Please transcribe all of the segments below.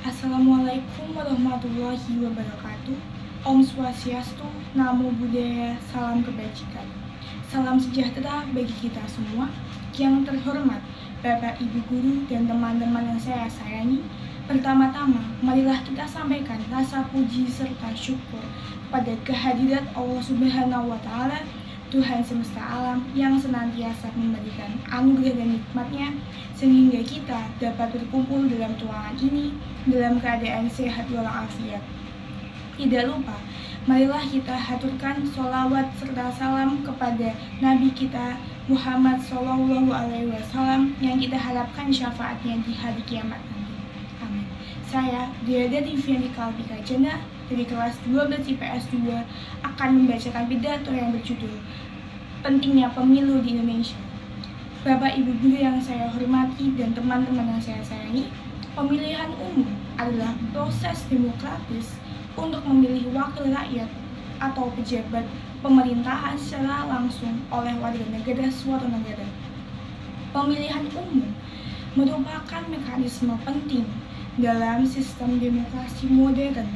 Assalamualaikum warahmatullahi wabarakatuh. Om Swastiastu, Namo Buddhaya, salam kebajikan. Salam sejahtera bagi kita semua. Yang terhormat Bapak Ibu Guru dan teman-teman yang saya sayangi, pertama-tama marilah kita sampaikan rasa puji serta syukur kepada kehadirat Allah Subhanahu wa Ta'ala, Tuhan semesta alam yang senantiasa memberikan anugerah dan nikmatnya sehingga kita dapat berkumpul dalam ruangan ini dalam keadaan sehat walafiat. Tidak lupa, marilah kita haturkan sholawat serta salam kepada Nabi kita Muhammad SAW yang kita harapkan syafaatnya di hari kiamat nanti. Amin. Saya, Dea Diviani Kalpika Jana dari kelas 12 IPS 2 akan membacakan pidato yang berjudul Pentingnya Pemilu di Indonesia. Bapak Ibu Guru yang saya hormati dan teman-teman yang saya sayangi, pemilihan umum adalah proses demokratis untuk memilih wakil rakyat atau pejabat pemerintahan secara langsung oleh warga negara suatu negara. Pemilihan umum merupakan mekanisme penting dalam sistem demokrasi modern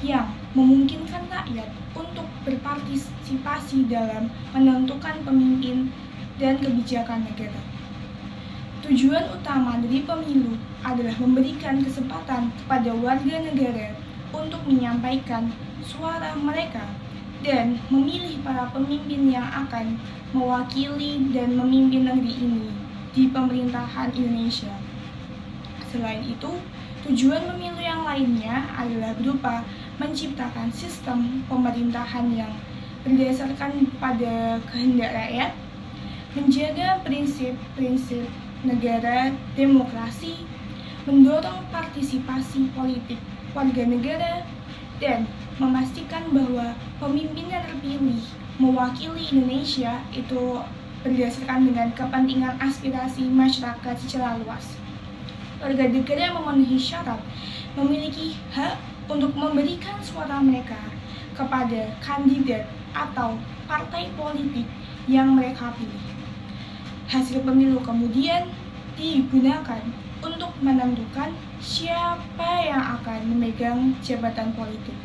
yang memungkinkan rakyat untuk berpartisipasi dalam menentukan pemimpin dan kebijakan negara. Tujuan utama dari pemilu adalah memberikan kesempatan kepada warga negara untuk menyampaikan suara mereka dan memilih para pemimpin yang akan mewakili dan memimpin negeri ini di pemerintahan Indonesia. Selain itu, tujuan pemilu yang lainnya adalah berupa menciptakan sistem pemerintahan yang berdasarkan pada kehendak rakyat, menjaga prinsip-prinsip negara demokrasi, mendorong partisipasi politik warga negara, dan memastikan bahwa pemimpin yang terpilih mewakili Indonesia itu berdasarkan dengan kepentingan aspirasi masyarakat secara luas. Warga negara yang memenuhi syarat memiliki hak untuk memberikan suara mereka kepada kandidat atau partai politik yang mereka pilih. Hasil pemilu kemudian digunakan untuk menentukan siapa yang akan memegang jabatan politik,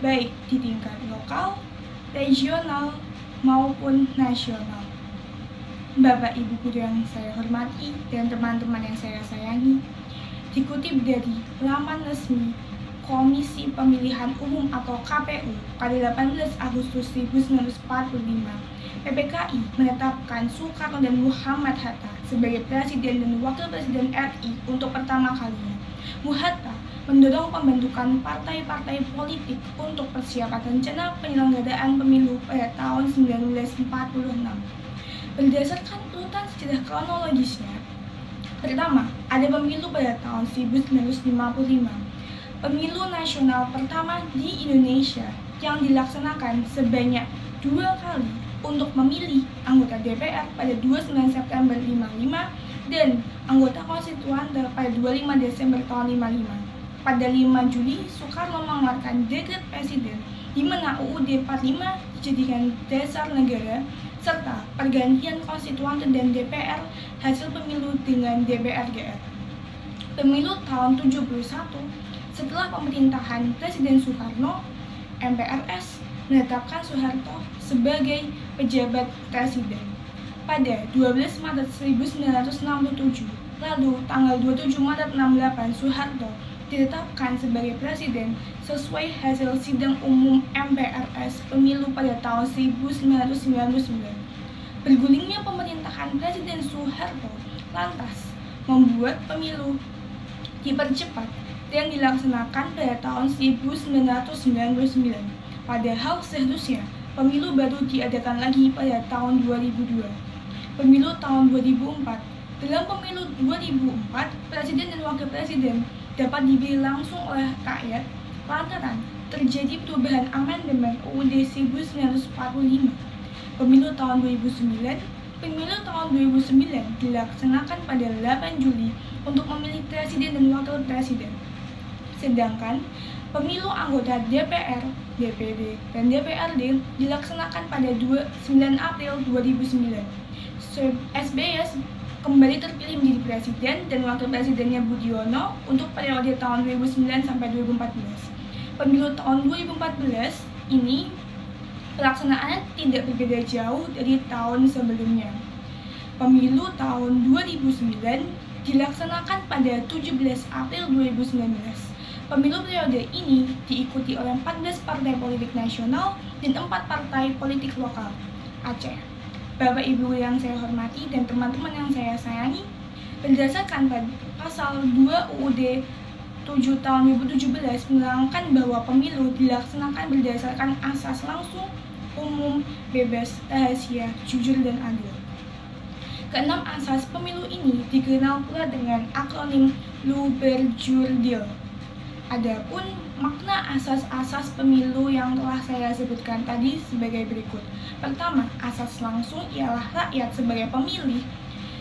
baik di tingkat lokal, regional, maupun nasional. Bapak Ibu Guru yang saya hormati dan teman-teman yang saya sayangi, dikutip dari laman resmi Komisi Pemilihan Umum atau KPU pada 18 Agustus 1945, PPKI menetapkan Soekarno dan Muhammad Hatta sebagai Presiden dan Wakil Presiden RI untuk pertama kalinya. Hatta mendorong pembentukan partai-partai politik untuk persiapan rencana penyelenggaraan pemilu pada tahun 1946. Berdasarkan urutan sejarah kronologisnya, pertama, ada pemilu pada tahun 1955. Pemilu nasional pertama di Indonesia yang dilaksanakan sebanyak 2 kali untuk memilih anggota DPR pada 29 September 55 dan anggota konstituante pada 25 Desember tahun 55. Pada 5 Juli, Soekarno mengeluarkan dekret presiden di mana UUD 45 dijadikan dasar negara serta pergantian konstituante dan DPR hasil pemilu dengan DPR-GR. Pemilu tahun 71, setelah pemerintahan Presiden Soekarno, MPRS menetapkan Soeharto sebagai pejabat presiden. Pada 12 Maret 1967, lalu tanggal 27 Maret 68, Soeharto ditetapkan sebagai presiden sesuai hasil sidang umum MPRS pemilu pada tahun 1999. Bergulingnya pemerintahan Presiden Soeharto lantas membuat pemilu dipercepat dan dilaksanakan pada tahun 1999. Padahal seharusnya pemilu baru diadakan lagi pada tahun 2002. Pemilu tahun 2004. Dalam pemilu 2004, presiden dan wakil presiden dapat dipilih langsung oleh rakyat lantaran terjadi perubahan amandemen UUD 1945. Pemilu tahun 2009 dilaksanakan pada 8 Juli untuk memilih presiden dan wakil presiden. Sedangkan pemilu anggota DPR, DPD, dan DPRD dilaksanakan pada 9 April 2009. SBY kembali terpilih menjadi presiden dan wakil presidennya Budiono untuk periode tahun 2009 sampai 2014. Pemilu tahun 2014 ini pelaksanaannya tidak berbeda jauh dari tahun sebelumnya. Pemilu tahun 2009 dilaksanakan pada 17 April 2019. Pemilu periode ini diikuti oleh 14 partai politik nasional dan 4 partai politik lokal Aceh. Bapak Ibu yang saya hormati dan teman-teman yang saya sayangi, berdasarkan pasal 2 UUD 7 tahun 2017 menerangkan bahwa pemilu dilaksanakan berdasarkan asas langsung, umum, bebas, rahasia, jujur, dan adil. Keenam asas pemilu ini dikenal pula dengan akronim Luberjurdil. Adapun makna asas-asas pemilu yang telah saya sebutkan tadi sebagai berikut. Pertama, asas langsung ialah rakyat sebagai pemilih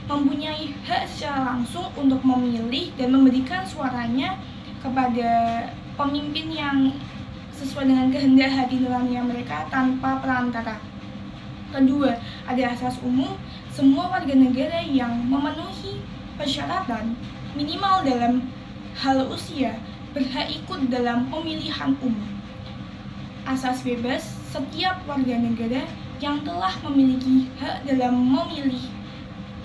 mempunyai hak secara langsung untuk memilih dan memberikan suaranya kepada pemimpin yang sesuai dengan kehendak hati nurani mereka tanpa perantara. Kedua, ada asas umum, semua warga negara yang memenuhi persyaratan minimal dalam hal usia berhak ikut dalam pemilihan umum. Asas bebas, setiap warga negara yang telah memiliki hak dalam memilih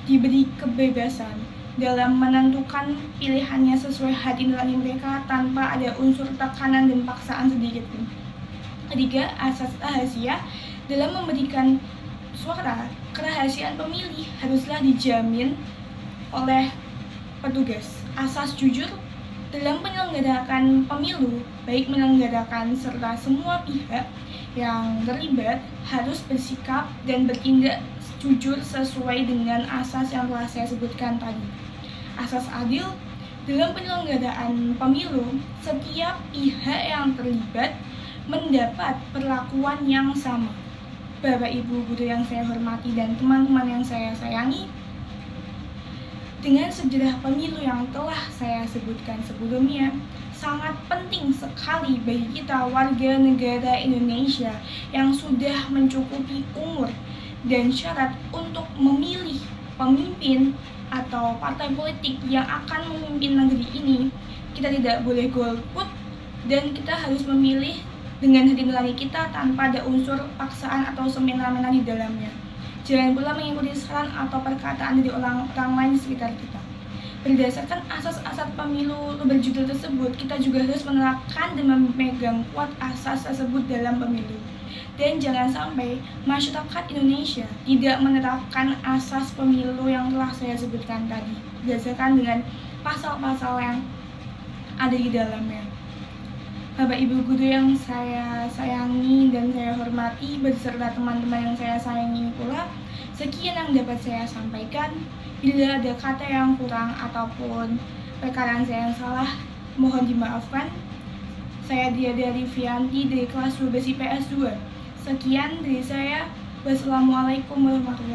diberi kebebasan dalam menentukan pilihannya sesuai hati nurani mereka tanpa ada unsur tekanan dan paksaan sedikit pun. Ketiga, asas rahasia, dalam memberikan suara, kerahasiaan pemilih haruslah dijamin oleh petugas. Asas jujur, dalam menyelenggarakan pemilu, baik menyelenggarakan serta semua pihak yang terlibat harus bersikap dan bertindak jujur sesuai dengan asas yang telah saya sebutkan tadi. Asas adil, dalam penyelenggaraan pemilu, setiap pihak yang terlibat mendapat perlakuan yang sama. Bapak Ibu guru yang saya hormati dan teman-teman yang saya sayangi, dengan sejarah pemilu yang telah saya sebutkan sebelumnya, sangat penting sekali bagi kita warga negara Indonesia yang sudah mencukupi umur dan syarat untuk memilih pemimpin atau partai politik yang akan memimpin negeri ini. Kita tidak boleh golput dan kita harus memilih dengan hati nurani kita tanpa ada unsur paksaan atau semena-mena di dalamnya. Jangan pula mengikuti saran atau perkataan dari orang lain di sekitar kita. Berdasarkan asas-asas pemilu berjudul tersebut, kita juga harus menerapkan dan memegang kuat asas tersebut dalam pemilu. Dan jangan sampai masyarakat Indonesia tidak menerapkan asas pemilu yang telah saya sebutkan tadi, berdasarkan dengan pasal-pasal yang ada di dalamnya. Bapak Ibu guru yang saya sayangi dan saya hormati beserta teman-teman yang saya sayangi pula, sekian yang dapat saya sampaikan. Bila ada kata yang kurang ataupun perkataan saya yang salah, mohon dimaafkan. Saya Diada Rivianti dari kelas 12 IPS 2. Sekian dari saya. Wassalamualaikum warahmatullahi wabarakatuh.